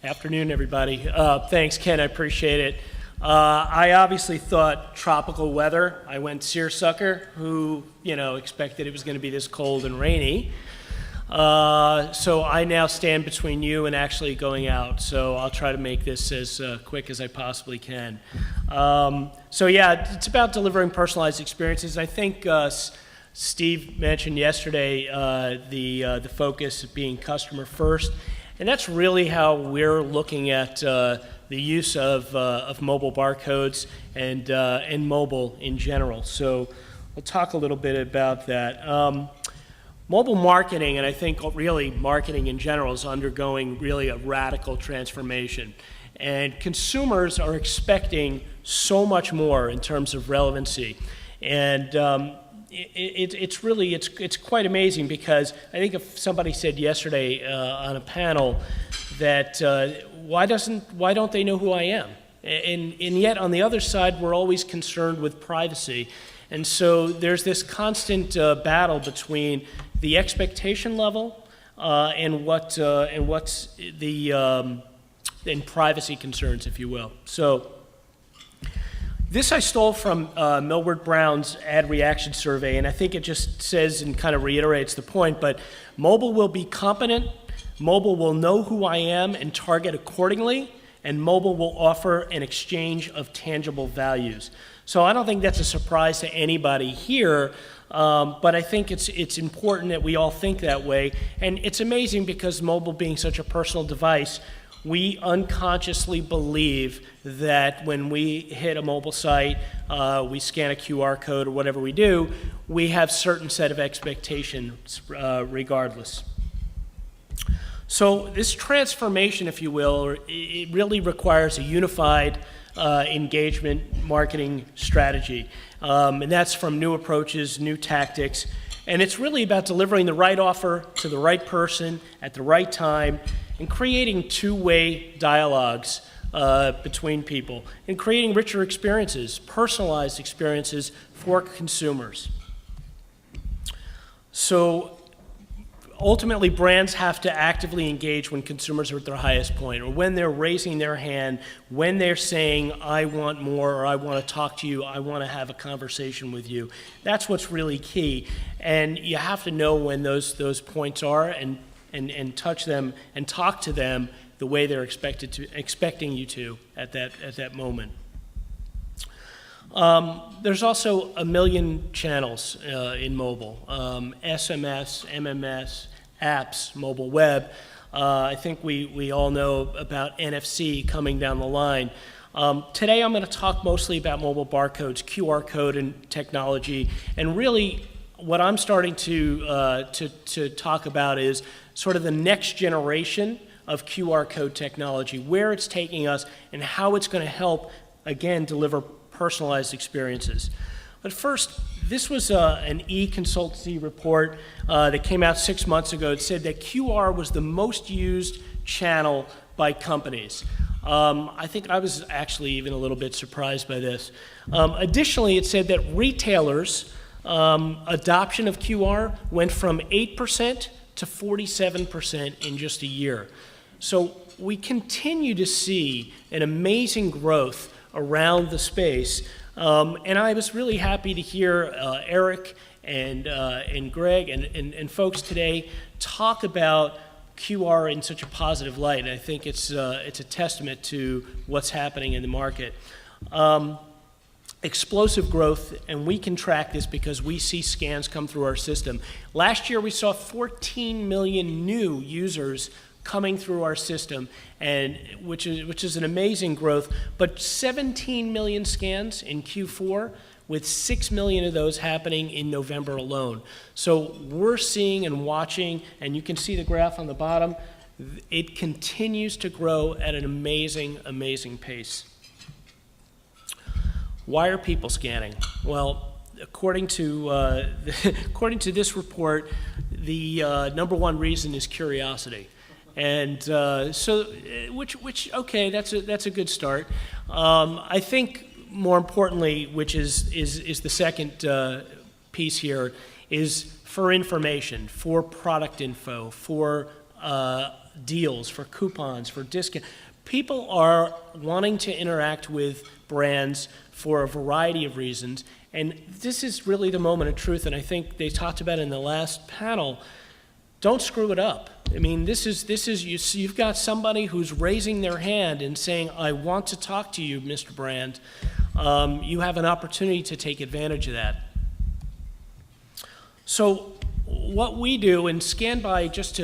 Afternoon, everybody. Thanks, Ken. I appreciate it. I obviously thought tropical weather. I went seersucker. Who, expected it was going to be this cold and rainy. So I now stand between you and actually going out. So I'll try to make this as quick as I possibly can. It's about delivering personalized experiences. I think Steve mentioned yesterday the focus of being customer first. And that's really how we're looking at the use of mobile barcodes and mobile in general. So we'll talk a little bit about that. Mobile marketing, and I think really marketing in general, is undergoing really a radical transformation. And consumers are expecting so much more in terms of relevancy. And it's quite amazing, because I think if somebody said yesterday on a panel that why don't they know who I am? And yet on the other side, we're always concerned with privacy. And so there's this constant battle between the expectation level and what's the privacy concerns, if you will. So this I stole from Millward Brown's ad reaction survey, and I think it just says and kind of reiterates the point, but mobile will be competent, mobile will know who I am and target accordingly, and mobile will offer an exchange of tangible values. So I don't think that's a surprise to anybody here, but I think it's important that we all think that way. And it's amazing, because mobile being such a personal device, we unconsciously believe that when we hit a mobile site, we scan a QR code or whatever we do, we have certain set of expectations regardless. So this transformation, if you will, it really requires a unified engagement marketing strategy. And that's from new approaches, new tactics. And it's really about delivering the right offer to the right person at the right time, and creating two-way dialogues between people, and creating richer experiences, personalized experiences for consumers. So ultimately, brands have to actively engage when consumers are at their highest point, or when they're raising their hand, when they're saying, I want more, or I want to talk to you, I want to have a conversation with you. That's what's really key. And you have to know when those points are, and touch them and talk to them the way they're expecting you to at that moment. There's also a million channels in mobile: SMS, MMS, apps, mobile web. I think we all know about NFC coming down the line. Today I'm going to talk mostly about mobile barcodes, QR code, and technology, and really what I'm starting to talk about is sort of the next generation of QR code technology, where it's taking us and how it's going to help, again, deliver personalized experiences. But first, this was an e-consultancy report that came out 6 months ago. It said that QR was the most used channel by companies. I think I was actually even a little bit surprised by this. Additionally, it said that retailers' adoption of QR went from 8% to 47% in just a year. So we continue to see an amazing growth around the space. And I was really happy to hear Eric and Greg and folks today talk about QR in such a positive light. I think it's a testament to what's happening in the market. Explosive growth, and we can track this because we see scans come through our system. Last year we saw 14 million new users coming through our system, and which is an amazing growth, but 17 million scans in Q4, with 6 million of those happening in November alone. So we're seeing and watching, and you can see the graph on the bottom, it continues to grow at an amazing, amazing pace. Why are people scanning? Well, according to this report, the number one reason is curiosity. And okay, that's a good start. I think more importantly, which is the second piece here, is for information, for product info, for deals, for coupons, for discount. People are wanting to interact with brands for a variety of reasons, and this is really the moment of truth, and I think they talked about it in the last panel. Don't screw it up. I mean, you've got somebody who's raising their hand and saying, I want to talk to you, Mr. Brand. You have an opportunity to take advantage of that. So what we do in ScanBuy, just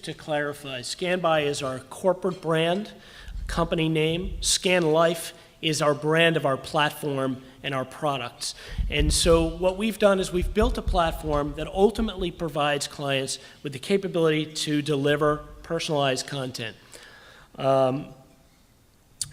to clarify, ScanBuy is our corporate brand, company name. ScanLife is our brand of our platform and our products. And so what we've done is we've built a platform that ultimately provides clients with the capability to deliver personalized content. And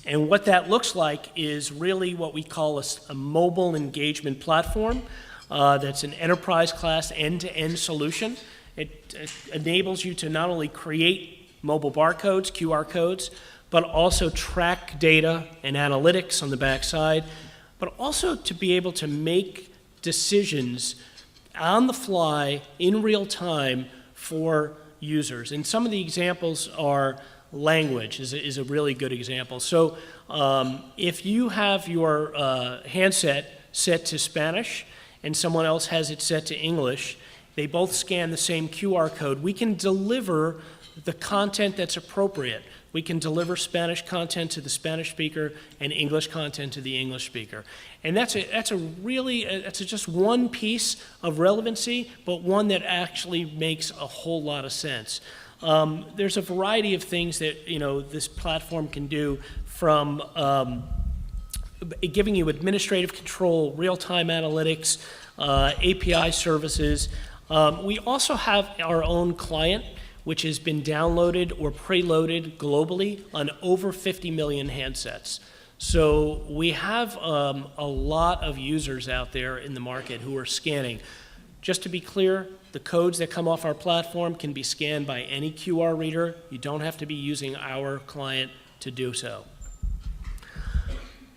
what that looks like is really what we call a mobile engagement platform that's an enterprise class end-to-end solution. It enables you to not only create mobile barcodes, QR codes, but also track data and analytics on the backside, but also to be able to make decisions on the fly in real time for users. And some of the examples are language is a really good example. So if you have your handset set to Spanish and someone else has it set to English, they both scan the same QR code, we can deliver the content that's appropriate. We can deliver Spanish content to the Spanish speaker and English content to the English speaker. And that's just one piece of relevancy, but one that actually makes a whole lot of sense. There's a variety of things that this platform can do, from giving you administrative control, real-time analytics, API services. We also have our own client, which has been downloaded or preloaded globally on over 50 million handsets. So we have a lot of users out there in the market who are scanning. Just to be clear, the codes that come off our platform can be scanned by any QR reader. You don't have to be using our client to do so.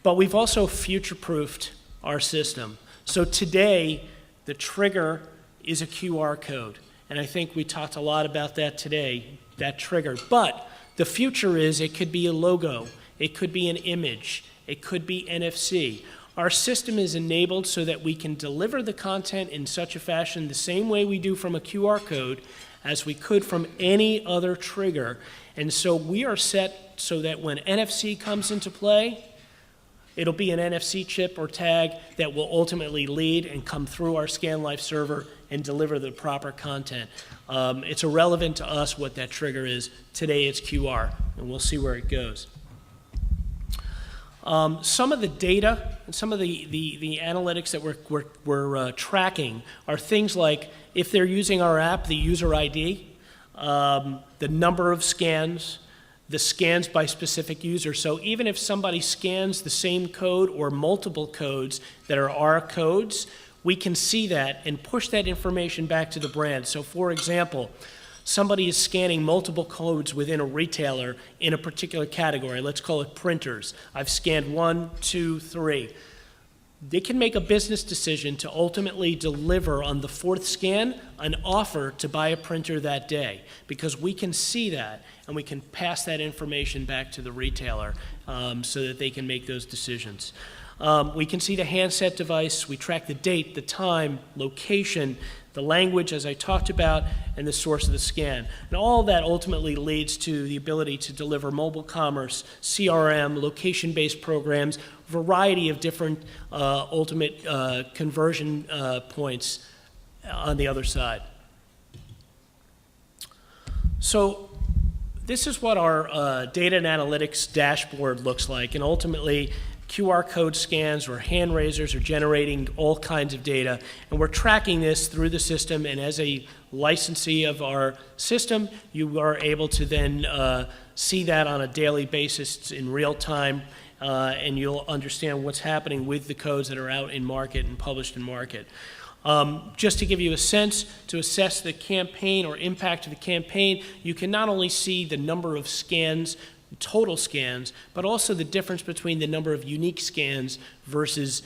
But we've also future-proofed our system. So today, the trigger is a QR code. And I think we talked a lot about that today, that trigger. But the future is it could be a logo, it could be an image, it could be NFC. Our system is enabled so that we can deliver the content in such a fashion the same way we do from a QR code as we could from any other trigger. And so we are set so that when NFC comes into play, it'll be an NFC chip or tag that will ultimately lead and come through our ScanLife server and deliver the proper content. It's irrelevant to us what that trigger is. Today it's QR, and we'll see where it goes. Some of the data and some of the analytics that we're tracking are things like if they're using our app, the user ID, the number of scans, the scans by specific user. So even if somebody scans the same code or multiple codes that are our codes, we can see that and push that information back to the brand. So for example, somebody is scanning multiple codes within a retailer in a particular category. Let's call it printers. I've scanned 1, 2, 3. They can make a business decision to ultimately deliver on the 4th scan an offer to buy a printer that day, because we can see that and we can pass that information back to the retailer so that they can make those decisions. We can see the handset device, we track the date, the time, location, the language, as I talked about, and the source of the scan. And all that ultimately leads to the ability to deliver mobile commerce, CRM, location-based programs, a variety of different ultimate conversion points on the other side. So this is what our data and analytics dashboard looks like, and ultimately QR code scans or hand raisers are generating all kinds of data, and we're tracking this through the system, and as a licensee of our system, you are able to then see that on a daily basis in real time, and you'll understand what's happening with the codes that are out in market and published in market. Just to give you a sense, to assess the campaign or impact of the campaign, you can not only see the number of scans total scans, but also the difference between the number of unique scans versus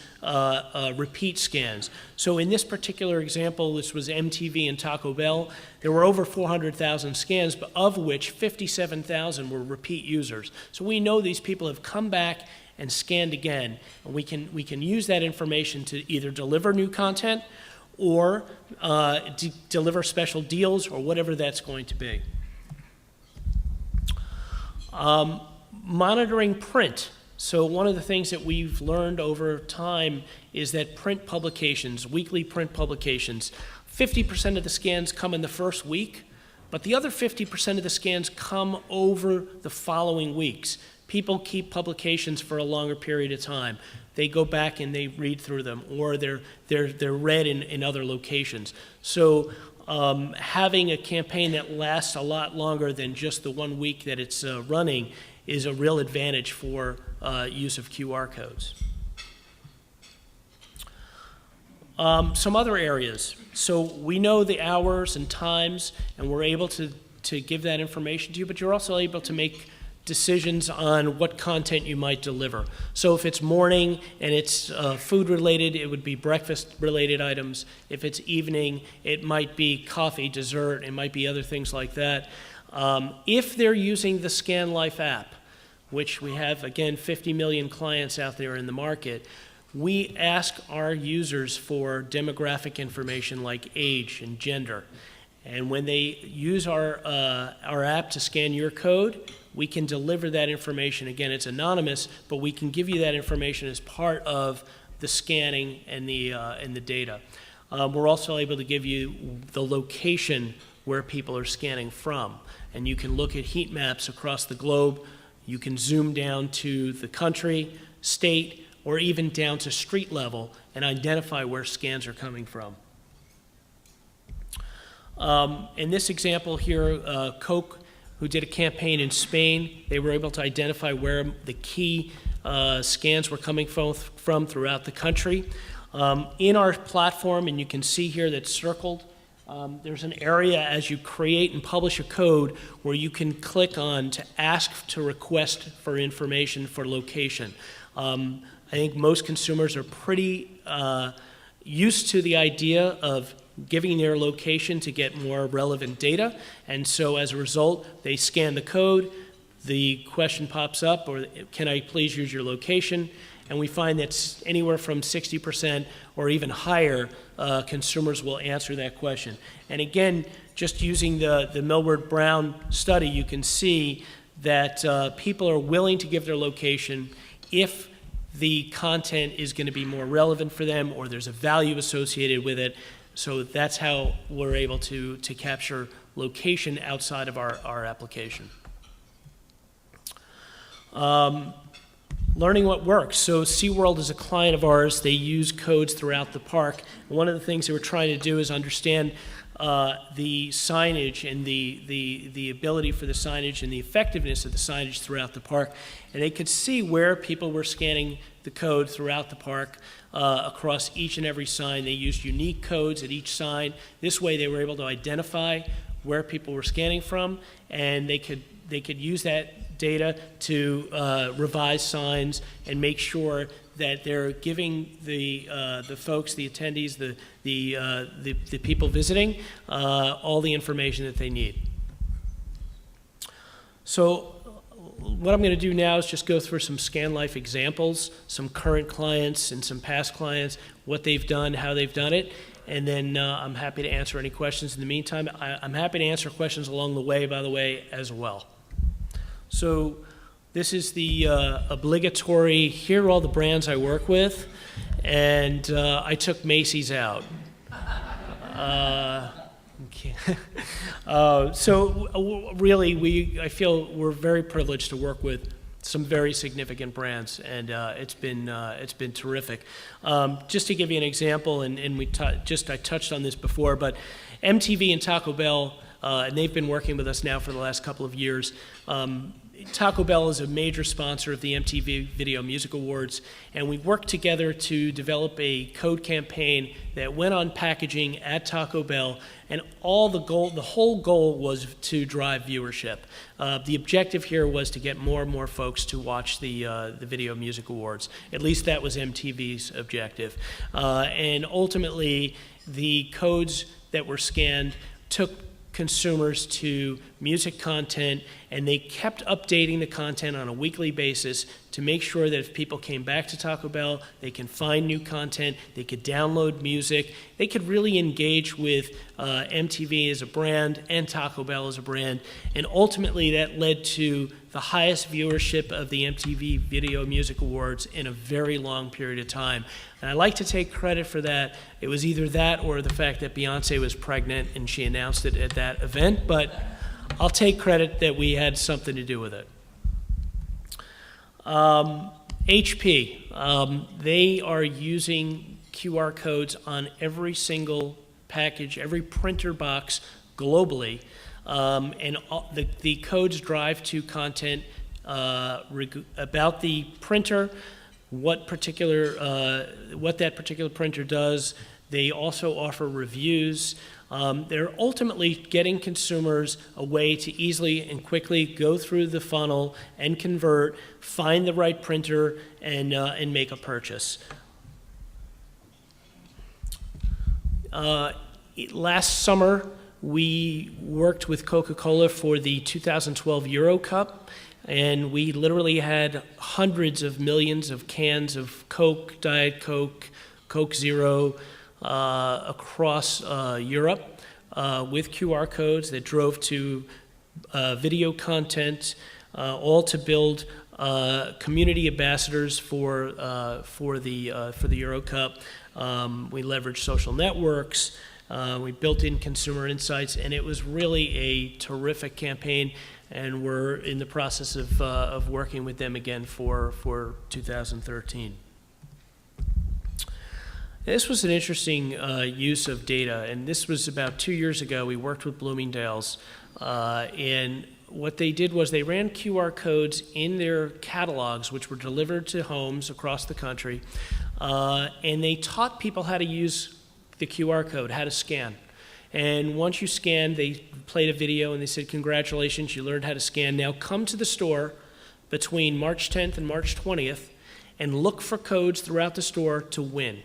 repeat scans. So in this particular example, this was MTV and Taco Bell. There were over 400,000 scans, but of which 57,000 were repeat users. So we know these people have come back and scanned again, and we can use that information to either deliver new content or deliver special deals or whatever that's going to be. Monitoring print. So one of the things that we've learned over time is that print publications, weekly print publications, 50% of the scans come in the first week, but the other 50% of the scans come over the following weeks. People keep publications for a longer period of time. They go back and they read through them, or they're read in other locations. So having a campaign that lasts a lot longer than just the 1 week that it's running is a real advantage for use of QR codes. Some other areas. So we know the hours and times, and we're able to give that information to you, but you're also able to make decisions on what content you might deliver. So if it's morning and it's food related, it would be breakfast related items. If it's evening, it might be coffee, dessert, it might be other things like that. If they're using the ScanLife app, which we have, again, 50 million clients out there in the market, we ask our users for demographic information like age and gender. And when they use our app to scan your code, we can deliver that information. Again, it's anonymous, but we can give you that information as part of the scanning and the data. We're also able to give you the location where people are scanning from. And you can look at heat maps across the globe. You can zoom down to the country, state, or even down to street level and identify where scans are coming from. In this example here, Coke, who did a campaign in Spain, they were able to identify where the key scans were coming from throughout the country. In our platform, and you can see here that's circled, there's an area as you create and publish a code where you can click on to ask to request for information for location. I think most consumers are pretty used to the idea of giving their location to get more relevant data, and so as a result, they scan the code, the question pops up, or can I please use your location? And we find that anywhere from 60% or even higher consumers will answer that question. And again, just using the Millward Brown study, you can see that people are willing to give their location if the content is going to be more relevant for them or there's a value associated with it. So that's how we're able to capture location outside of our application. Learning what works. So SeaWorld is a client of ours. They use codes throughout the park. And one of the things they were trying to do is understand the signage and the ability for the signage and the effectiveness of the signage throughout the park. And they could see where people were scanning the code throughout the park across each and every sign. They used unique codes at each sign. This way they were able to identify where people were scanning from, and they could use that data to revise signs and make sure that they're giving the folks, the attendees, the people visiting, all the information that they need. So what I'm going to do now is just go through some ScanLife examples, some current clients and some past clients, what they've done, how they've done it, and then I'm happy to answer any questions in the meantime. I'm happy to answer questions along the way, by the way, as well. So this is the obligatory, here are all the brands I work with, and I took Macy's out. So really, I feel we're very privileged to work with some very significant brands, and it's been terrific. Just to give you an example, and I touched on this before, but MTV and Taco Bell, and they've been working with us now for the last couple of years. Taco Bell is a major sponsor of the MTV Video Music Awards, and we worked together to develop a code campaign that went on packaging at Taco Bell, and the whole goal was to drive viewership. The objective here was to get more and more folks to watch the Video Music Awards. At least that was MTV's objective. And ultimately, the codes that were scanned took consumers to music content, and they kept updating the content on a weekly basis to make sure that if people came back to Taco Bell, they can find new content, they could download music, they could really engage with MTV as a brand and Taco Bell as a brand, and ultimately that led to the highest viewership of the MTV Video Music Awards in a very long period of time. And I like to take credit for that. It was either that or the fact that Beyonce was pregnant and she announced it at that event, but I'll take credit that we had something to do with it. HP, they are using QR codes on every single package, every printer box globally, and the codes drive to content about the printer, what that particular printer does. They also offer reviews. They're ultimately getting consumers a way to easily and quickly go through the funnel and convert, find the right printer, and make a purchase. Last summer, we worked with Coca-Cola for the 2012 Euro Cup, and we literally had hundreds of millions of cans of Coke, Diet Coke, Coke Zero, across Europe with QR codes that drove to video content, all to build community ambassadors for the Euro Cup. We leveraged social networks. We built in consumer insights, and it was really a terrific campaign. And we're in the process of working with them again for 2013. This was an interesting use of data, and this was about 2 years ago. We worked with Bloomingdale's, and what they did was they ran QR codes in their catalogs, which were delivered to homes across the country, and they taught people how to use the QR code, how to scan. And once you scanned, they played a video and they said, congratulations, you learned how to scan. Now come to the store between March 10th and March 20th and look for codes throughout the store to win.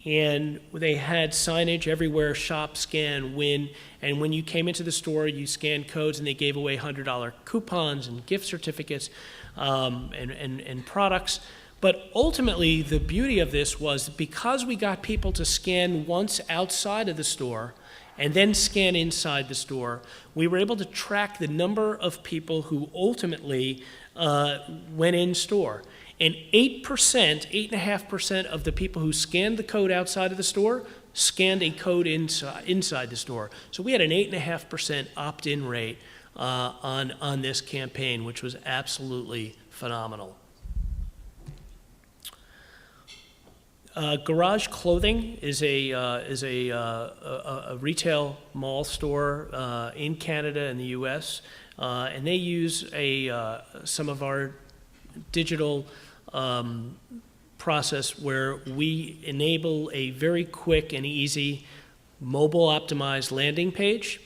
And they had signage everywhere, shop, scan, win. And when you came into the store, you scanned codes and they gave away $100 coupons and gift certificates and products. But ultimately, the beauty of this was because we got people to scan once outside of the store and then scan inside the store, we were able to track the number of people who ultimately went in store. And 8.5% of the people who scanned the code outside of the store scanned a code inside the store. So we had an 8.5% opt-in rate on this campaign, which was absolutely phenomenal. Garage Clothing is a retail mall store in Canada and the U.S., and they use some of our digital process where we enable a very quick and easy mobile optimized landing page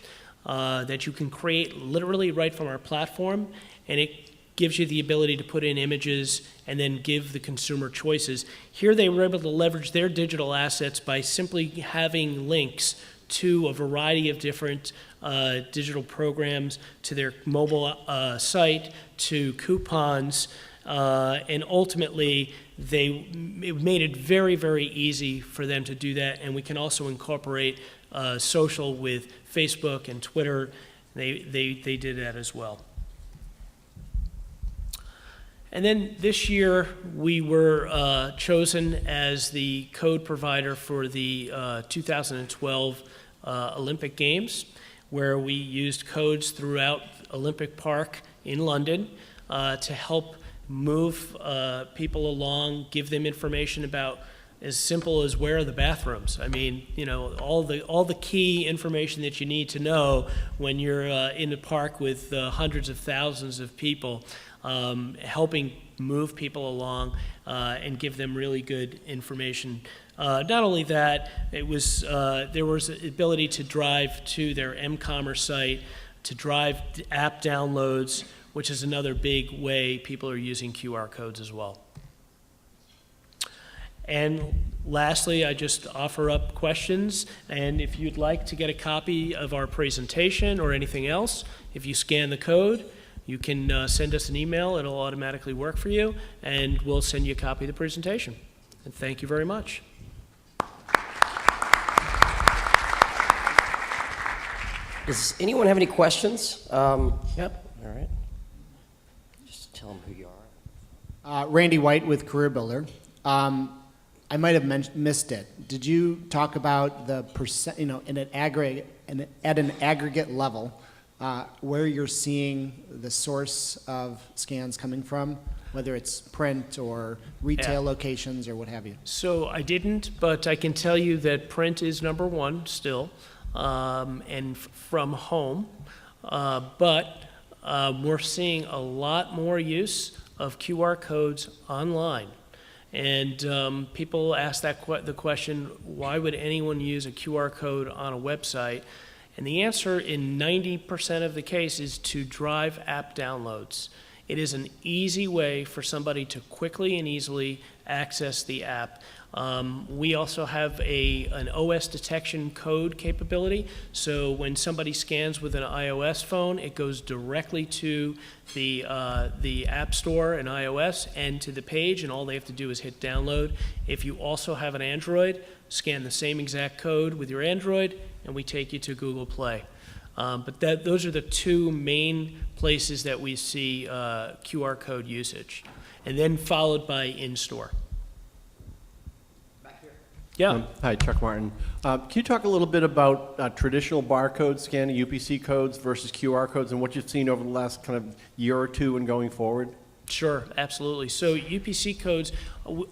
that you can create literally right from our platform, and it gives you the ability to put in images and then give the consumer choices. Here they were able to leverage their digital assets by simply having links to a variety of different digital programs, to their mobile site, to coupons, and ultimately it made it very, very easy for them to do that. And we can also incorporate social with Facebook and Twitter. They did that as well. And then this year, we were chosen as the code provider for the 2012 Olympic Games, where we used codes throughout Olympic Park in London to help move people along, give them information about as simple as where are the bathrooms. I mean, you know, all the key information that you need to know when you're in a park with hundreds of thousands of people, helping move people along and give them really good information. Not only that, there was the ability to drive to their m-commerce site, to drive app downloads, which is another big way people are using QR codes as well. And lastly, I just offer up questions, and if you'd like to get a copy of our presentation or anything else, if you scan the code, you can send us an email. It'll automatically work for you, and we'll send you a copy of the presentation. And thank you very much. Does anyone have any questions? Yep, all right. Just tell them who you are. Randy White with Career Builder. I might have missed it. Did you talk about the percent, you know, at an aggregate level, where you're seeing the source of scans coming from, whether it's print or retail locations or what have you? So I didn't, but I can tell you that print is #1 still, and from home. But we're seeing a lot more use of QR codes online. And people ask the question, why would anyone use a QR code on a website? And the answer in 90% of the case is to drive app downloads. It is an easy way for somebody to quickly and easily access the app. We also have an OS detection code capability, so when somebody scans with an iOS phone, it goes directly to the App Store in iOS and to the page, and all they have to do is hit download. If you also have an Android, scan the same exact code with your Android, and we take you to Google Play. But those are the two main places that we see QR code usage, and then followed by in-store. Yeah. Hi, Chuck Martin. Can you talk a little bit about traditional barcode scanning, UPC codes versus QR codes, and what you've seen over the last kind of year or two and going forward? Sure, absolutely. So UPC codes,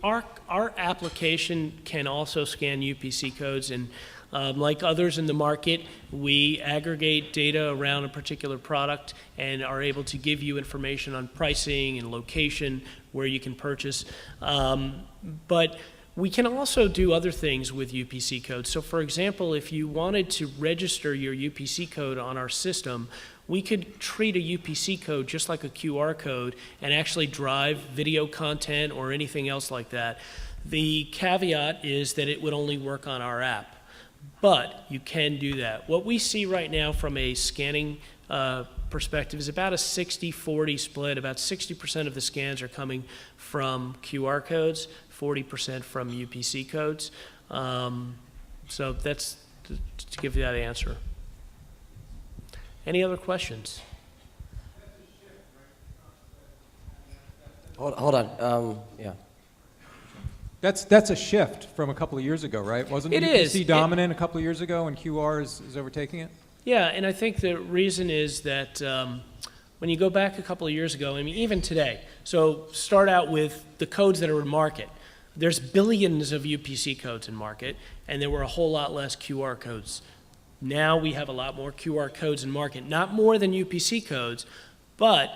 our application can also scan UPC codes, and like others in the market, we aggregate data around a particular product and are able to give you information on pricing and location where you can purchase. But we can also do other things with UPC codes. So for example, if you wanted to register your UPC code on our system, we could treat a UPC code just like a QR code and actually drive video content or anything else like that. The caveat is that it would only work on our app, but you can do that. What we see right now from a scanning perspective is about a 60-40 split. About 60% of the scans are coming from QR codes, 40% from UPC codes. So that's to give you that answer. Any other questions? Hold on. Yeah. That's a shift from a couple of years ago, right? Wasn't It UPC is. dominant a couple of years ago, and QR is overtaking it? Yeah, and I think the reason is that when you go back a couple of years ago, I mean, even today, so start out with the codes that are in market. There's billions of UPC codes in market, and there were a whole lot less QR codes. Now we have a lot more QR codes in market, not more than UPC codes, but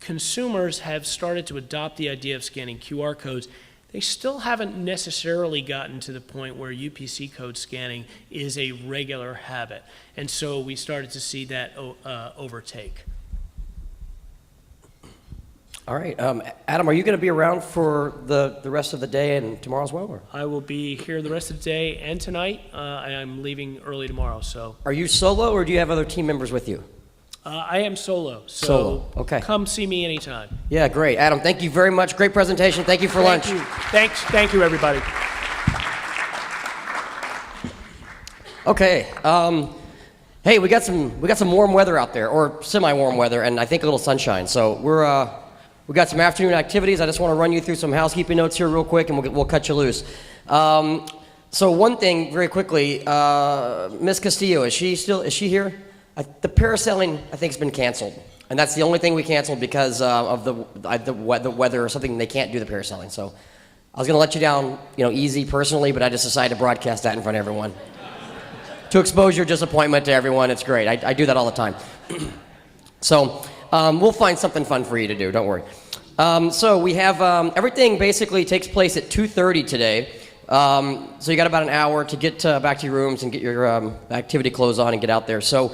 consumers have started to adopt the idea of scanning QR codes. They still haven't necessarily gotten to the point where UPC code scanning is a regular habit. And so we started to see that overtake. All right. Adam, are you going to be around for the rest of the day and tomorrow as well? Or? I will be here the rest of the day and tonight. I'm leaving early tomorrow, so. Are you solo, or do you have other team members with you? I am solo, so Solo, okay. Come see me anytime. Yeah, great. Adam, thank you very much. Great presentation. Thank you for lunch. Thank you, everybody. Okay. Hey, we got some warm weather out there, or semi-warm weather, and I think a little sunshine. So we got some afternoon activities. I just want to run you through some housekeeping notes here real quick, and we'll cut you loose. So one thing, very quickly, Miss Castillo, is she here? The parasailing, I think, has been canceled, and that's the only thing we canceled because of the weather or something. They can't do the parasailing. So I was going to let you down, easy personally, but I just decided to broadcast that in front of everyone. To expose your disappointment to everyone, it's great. I do that all the time. So we'll find something fun for you to do, don't worry. So we have, everything basically takes place at 2:30 today. So you got about an hour to get back to your rooms and get your activity clothes on and get out there. So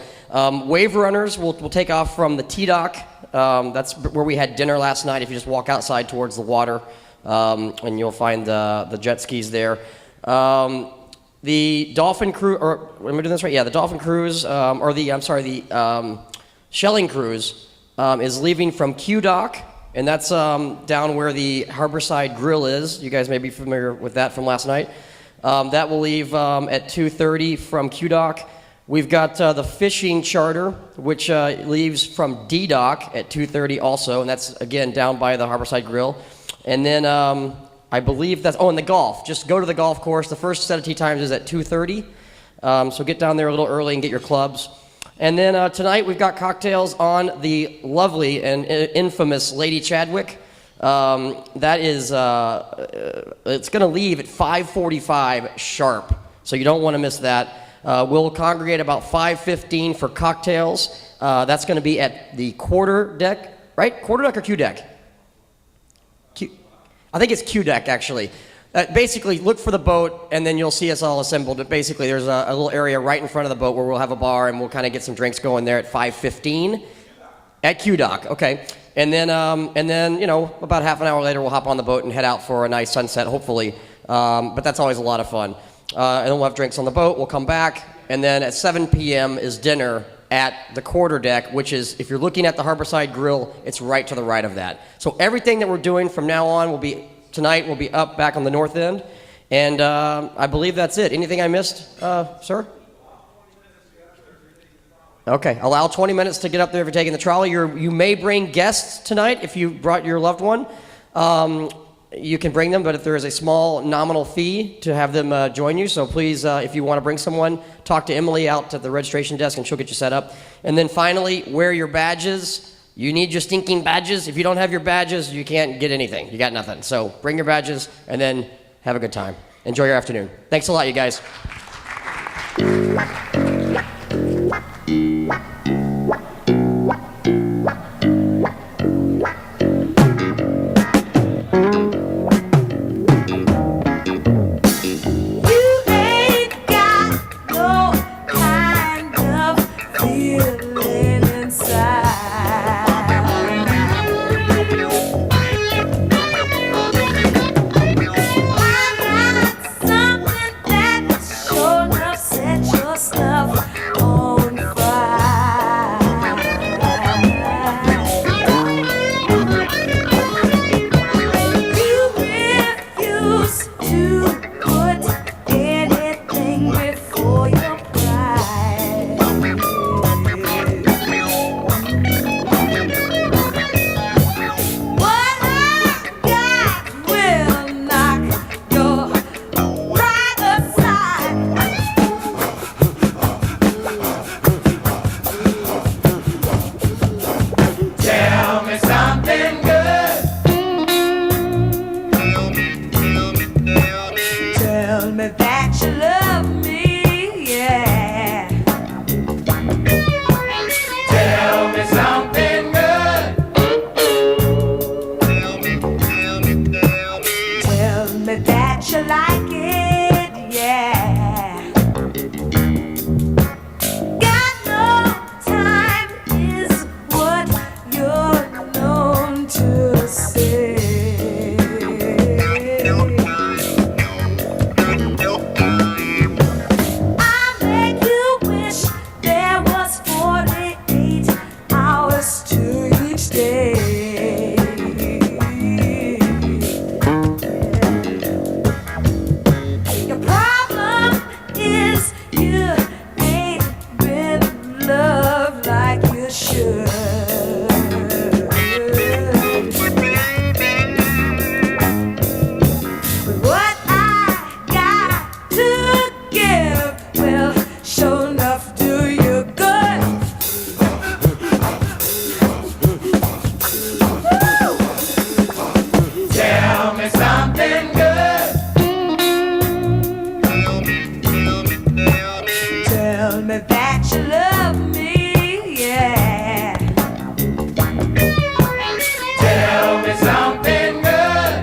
wave runners will take off from the T-Dock. That's where we had dinner last night. If you just walk outside towards the water, and you'll find the jet skis there. The Dolphin Cruise, or am I doing this right? Yeah, the Dolphin Cruise, the Shelling Cruise is leaving from Q-Dock, and that's down where the Harborside Grill is. You guys may be familiar with that from last night. That will leave at 2:30 from Q-Dock. We've got the fishing charter, which leaves from D-Dock at 2:30 also, and that's, again, down by the Harborside Grill. And then I believe that's, and the golf. Just go to the golf course. The first set of tee times is at 2:30, so get down there a little early and get your clubs. And then tonight we've got cocktails on the lovely and infamous Lady Chadwick. That is, it's going to leave at 5:45 sharp, so you don't want to miss that. We'll congregate about 5:15 for cocktails. That's going to be at the quarter deck, right? Quarter deck or Q deck? I think it's Q deck, actually. Basically, look for the boat, and then you'll see us all assembled. But basically, there's a little area right in front of the boat where we'll have a bar, and we'll kind of get some drinks going there at 5:15 at Q Dock. Okay, and then about half an hour later, we'll hop on the boat and head out for a nice sunset, hopefully. But that's always a lot of fun. And then we'll have drinks on the boat. We'll come back, and then at 7 p.m. is dinner at the quarter deck, which is, if you're looking at the Harborside Grill, it's right to the right of that. So everything that we're doing from now on tonight will be up back on the north end. And I believe that's it. Anything I missed, sir? Okay, allow 20 minutes to get up there if you're taking the trolley. You may bring guests tonight if you brought your loved one. You can bring them, but if there is a small nominal fee to have them join you, so please, if you want to bring someone, talk to Emily out at the registration desk and she'll get you set up. And then finally, wear your badges. You need your stinking badges. If you don't have your badges, you can't get anything. You got nothing. So bring your badges and then have a good time. Enjoy your afternoon. Thanks a lot, you guys. Your problem is you me that you love me, yeah. Tell me something good.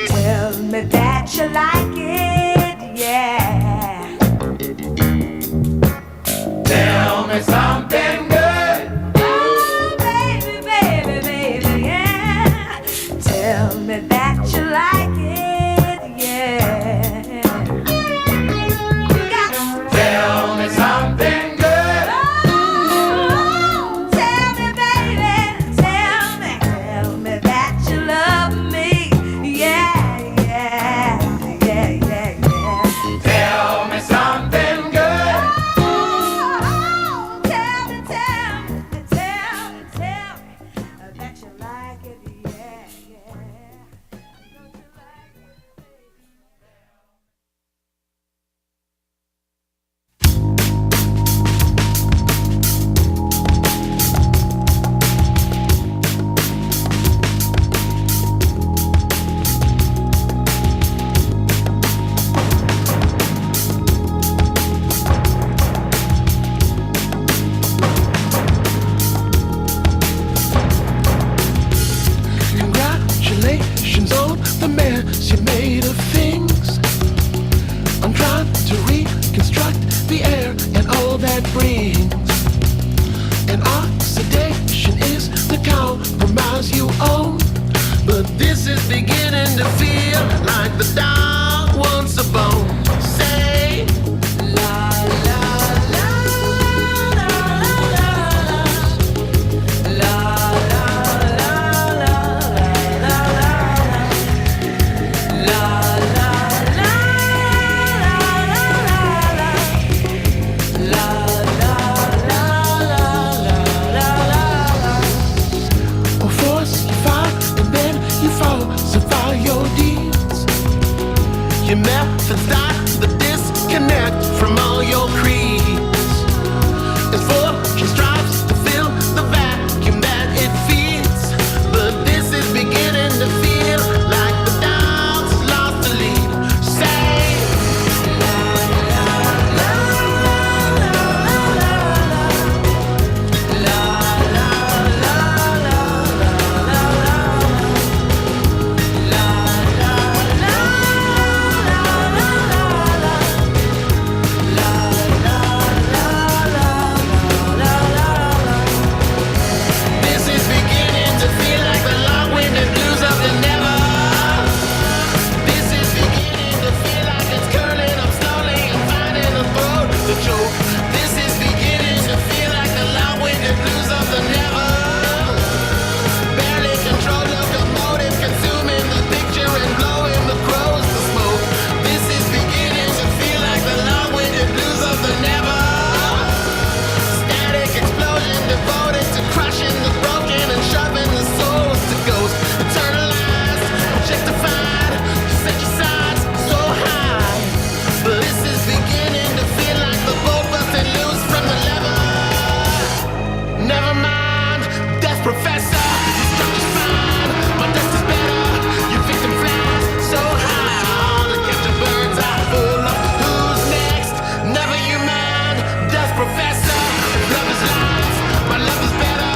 Tell me that you like it, yeah. Tell me something good. Oh, baby, baby, baby, yeah. Tell me that you like it, yeah. Tell me something good. Oh, tell me, baby, tell me that you love me, yeah, yeah, yeah, yeah, yeah. Tell me something good. Oh, tell me that you like it, yeah, yeah. Don't you like it, baby? Congratulations on the mess you made of things. I'm trying to reconstruct the air and all that brings. And oxidation is the compromise you own. But this is beginning to feel like the dog wants a bone. Say, la la la la la la la or falsify and then you falsify your deeds. Your methods start the disconnect from all your creeds. As fortune strives to fill the vacuum that it feeds, but this is beginning to feel like the dog's lost the lead. Say, la la la la la this is beginning to feel like the long-winded blues of the never. This is beginning to feel like it's curling up slowly and finding the throat to choke. This is beginning to feel like the long-winded blues of the never. Barely controlled locomotive consuming the picture and blowing the crows to smoke. This is beginning to feel like the long-winded blues of the never. Static explosion devoted to crushing the broken and shoving the souls to ghosts. Eternalized, objectified, set your sights so high. But this is beginning to feel like the boat busting loose from the lever. Never mind, death professor, your structure's fine, my dust is better. Your victim flies so high to catch a bird's eye full of who's next. Never you mind, death professor. Love is life, my love is better.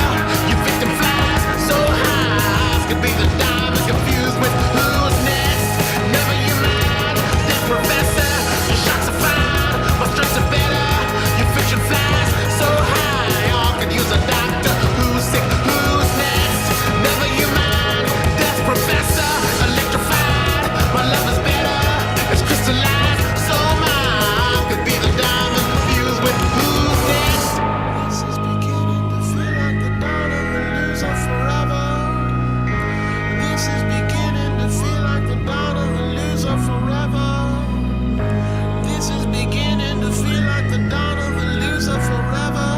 Your victim flies so high, eyes could be the diamond confused with who's next. Never you mind, death professor. Your shots are fine, my strokes are better. Your fiction flies so high, all could use a doctor. Who's sick, who's next? Never you mind, death professor. Electrified, my love is better. It's crystallized so mine could be the diamond fused with who's next. This is beginning to feel like the dawn of the loser forever. This is beginning to feel like the dawn of the loser forever. This is beginning to feel like the dawn of the loser forever.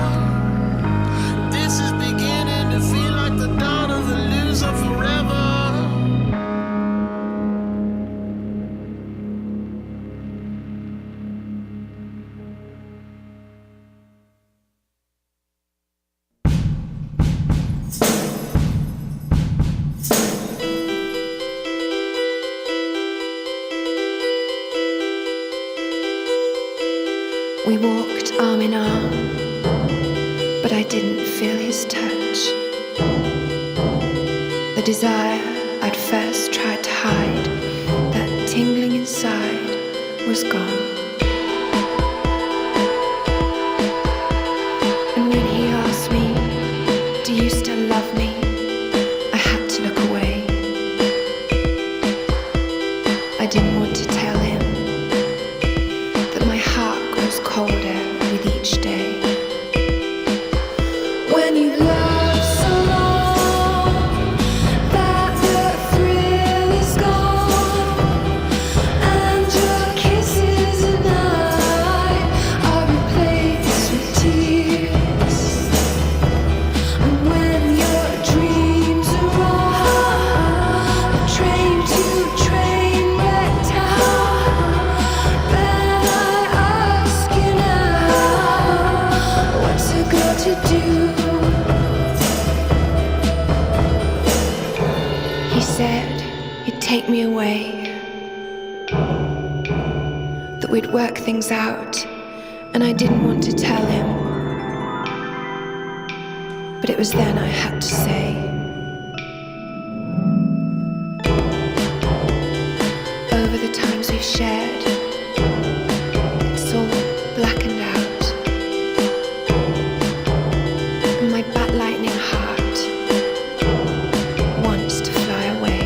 This is beginning to feel like the dawn of the loser forever. We walked arm in arm, but I didn't feel his touch. The desire I'd first tried to hide, that tingling inside, was gone. And when he asked me, "Do you still love me?" I had to look away. I didn't want to tell him that my heart grows colder with each day. When you love so long that the thrill is gone, and your kisses and I are replaced with tears, and when your dreams are on a train to train wreck town, then I ask you now, what's a girl to do? He said he'd take me away, that we'd work things out, and I didn't want to tell him. But it was then I had to say, over the times we've shared, it's all blackened out, and my bat lightning heart wants to fly away.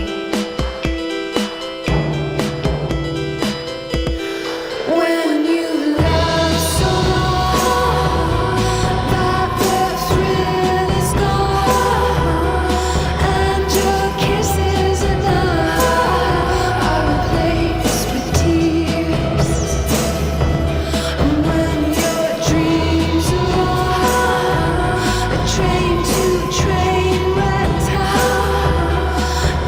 When you love so long that the thrill is gone, and your kisses and I are replaced with tears, and when your dreams are on a train to train wreck town,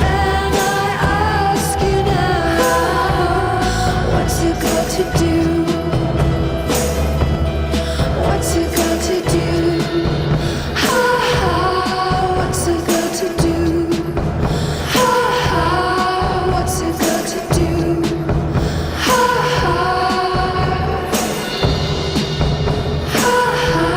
then I ask you now, what's a girl to do? What's a girl to do? Ha ha, what's a girl to do? Ha ha, what's a girl to do? Ha ha, ha ha.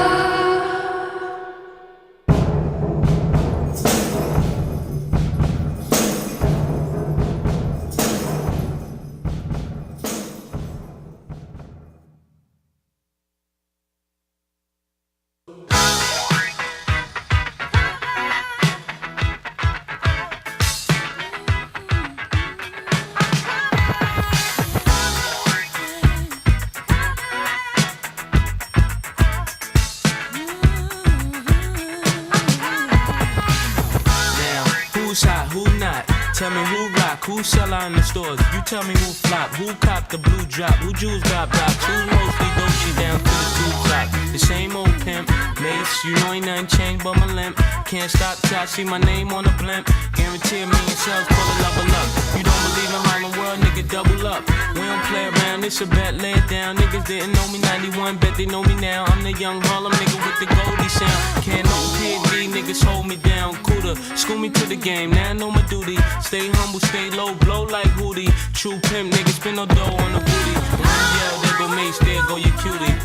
Now, who's hot, who not? Tell me who rock, who sell out in the stores. You tell me who flop, who cop the blue drop, who jewels got blocks, who mostly Dolce down to the tube top. The same old pimp, mace, you know ain't nothing changed but my limp. Can't stop till I see my name on the blimp. Guarantee a million sales, pull a level up. You don't believe in Harlem World, nigga, double up. We don't play around, it's a bet, lay it down. Niggas didn't know me 91, bet they know me now. I'm the young Harlem nigga with the Goldie sound. Can't no PD, niggas hold me down. Cooler, school me to the game, now I know my duty. Stay humble, stay low, blow like Hootie. True pimp, niggas spin no dough on the booty. And when you yell, there go Mace, there go your cutie.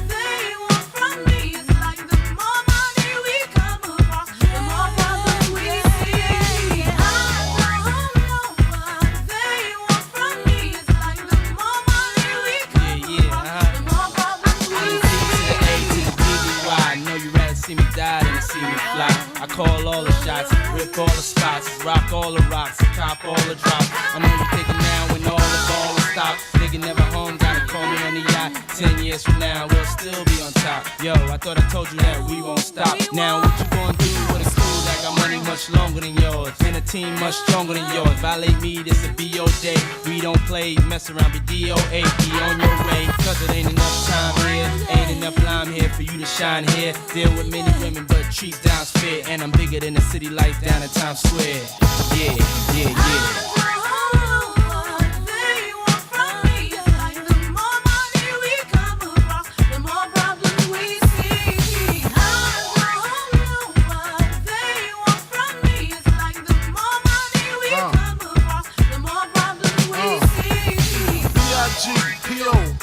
See me die than to see me fly. I call all the shots, rip all the spots, rock all the rocks, cop all the drops. I'm only thinking now when all the ball is stopped. Nigga never home, gotta call me on the yacht. 10 years from now, we'll still be on top. Yo, I thought I told you that we won't stop. Now what you gonna do with a crew that got money much longer than yours, and a team much stronger than yours? Violate me, this'll be your day. We don't play, mess around, be DOA, be on your way. Cause it ain't enough time here, ain't enough lime here for you to shine here. Deal with many women, but treat down's fair. And I'm bigger than the city lights down in Times Square. Yeah, yeah, yeah.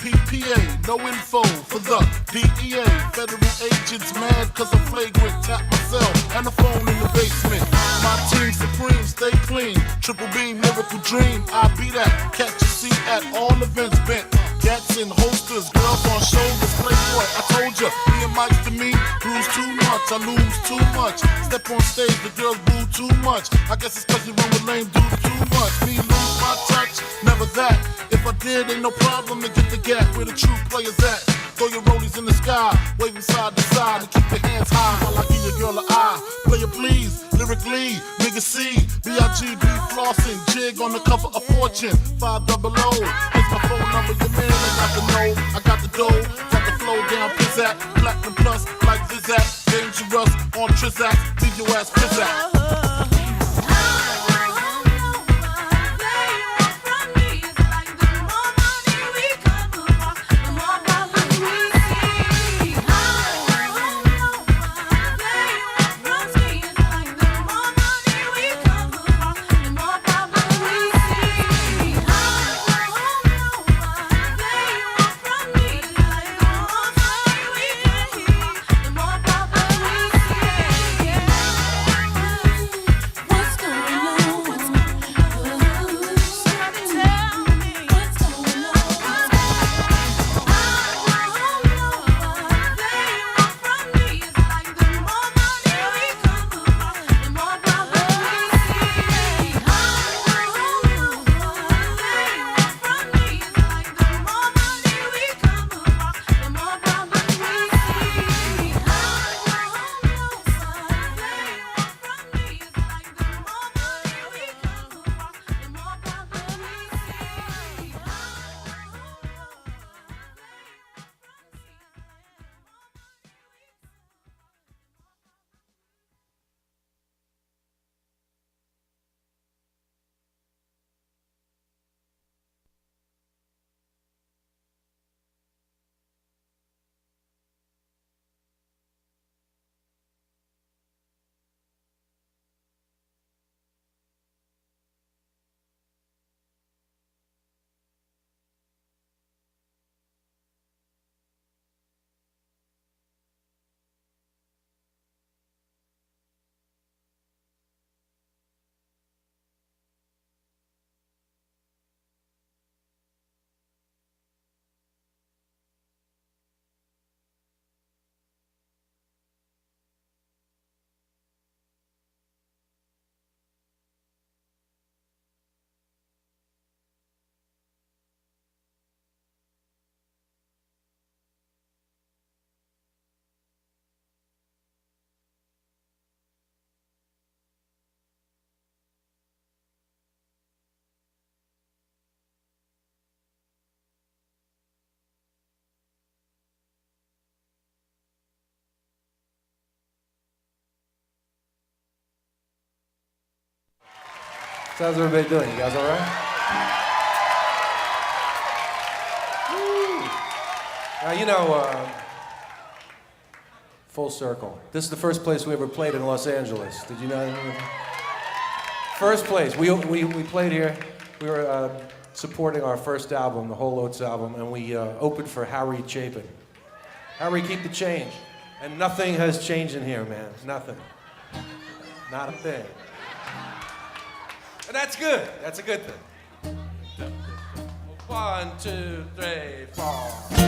PPA, no info for the DEA. Federal agents mad cause I'm flagrant. Tap myself and the phone in the basement. My team supreme, stay clean. Triple beam, miracle dream. I be that. Catch a seat at all events bent. Gats in holsters, girls on shoulders. Playboy, I told ya, me and Mike to me, bruise too much, I lose too much. Step on stage, the girls boo too much. I guess it's cause you run with lame dudes too much. Me lose my touch, never that. If I did, ain't no problem to get the gap where the true players at. Throw your rollies in the sky, waving side to side, and keep your hands high while I give your girl an eye. Player please, lyrically, nigga C, B.I.G.B. flossing, jig on the cover of Fortune, 500. Here's my phone number, your man, I got the know, I got the dough, got the flow down, pizzazz, platinum plus, like Zizak, dangerous on Trizak, leave your ass pizzazz. So how's everybody doing? You guys all right? Now, you know, full circle. This is the first place we ever played in Los Angeles. Did you know? First place. We played here. We were supporting our first album, the Whole Oats album, and we opened for Harry Chapin. Harry, keep the change. And nothing has changed in here, man. Nothing. Not a thing. And that's good. That's a good thing. 1, 2, 3, 4.